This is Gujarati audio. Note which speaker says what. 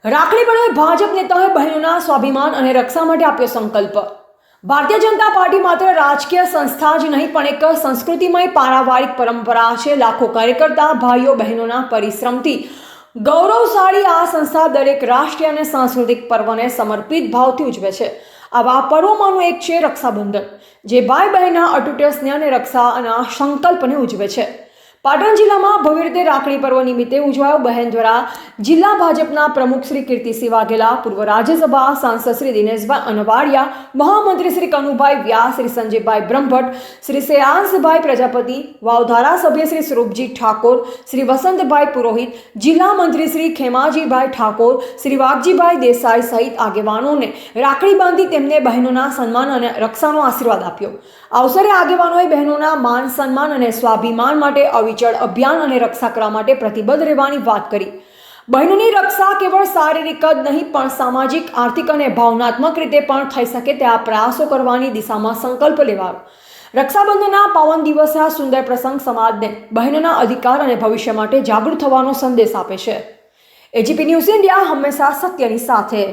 Speaker 1: રાખડી પર્વે ભાજપ નેતાઓએ બહેનોના સ્વાભિમાન અને રક્ષા માટે આપ્યો સંકલ્પ। ભારતીય જનતા પાર્ટી માત્ર રાજકીય સંસ્થા જ નહીં પણ એક સંસ્કૃતિમય પારિવારિક પરંપરા છે। લાખો કાર્યકર્તા ભાઈઓ બહેનોના પરિશ્રમથી ગૌરવશાળી આ સંસ્થા દરેક રાષ્ટ્રીય અને સાંસ્કૃતિક પર્વને સમર્પિત ભાવથી ઉજવે છે। આવા પર્વોમાંનું એક છે રક્ષાબંધન, જે ભાઈ બહેનના અતૂટ સ્નેહ અને રક્ષાના સંકલ્પને ઉજવે છે। પાટણ જિલ્લામાં ભવ્ય રીતે રાખડી પર્વ નિમિત્તે ઉજવાયો। બહેન દ્વારા જિલ્લા ભાજપના પ્રમુખ શ્રી કીર્તિસિંહ વાઘેલા, પૂર્વ રાજ્યસભા સાંસદ શ્રી દિનેશભાઈ અનવાડિયા, મહામંત્રી શ્રી કનુભાઈ વ્યાસ, શ્રી સંજયભાઈ બ્રહ્મભટ્ટ, શ્રી શ્રેયાંશભાઈ પ્રજાપતિ, વાવ ધારાસભ્ય શ્રી સ્વરૂપજી ઠાકોર, શ્રી વસંતભાઈ પુરોહિત, જિલ્લા મંત્રી શ્રી ખેમાજીભાઈ ઠાકોર, શ્રી વાઘજીભાઈ દેસાઈ સહિત આગેવાનોને રાખડી બાંધી તેમને બહેનોના સન્માન અને રક્ષાનો આશીર્વાદ આપ્યો। આ અવસરે આગેવાનોએ બહેનોના માન સન્માન અને સ્વાભિમાન માટે અવિચળ અભિયાન અને રક્ષા કરવા માટે પ્રતિબદ્ધ રહેવાની વાત કરી। બહેનોની રક્ષા કેવળ શારીરિક જ નહીં પણ સામાજિક, આર્થિક અને ભાવનાત્મક રીતે પણ થઈ શકે તેવા પ્રયાસો કરવાની દિશામાં સંકલ્પ લેવાયો। રક્ષાબંધનના પાવન દિવસે આ સુંદર પ્રસંગ સમાજને બહેનોના અધિકાર અને ભવિષ્ય માટે જાગૃત થવાનો સંદેશ આપે છે। એજીપી ન્યૂઝ ઇન્ડિયા હંમેશા સત્યની સાથે।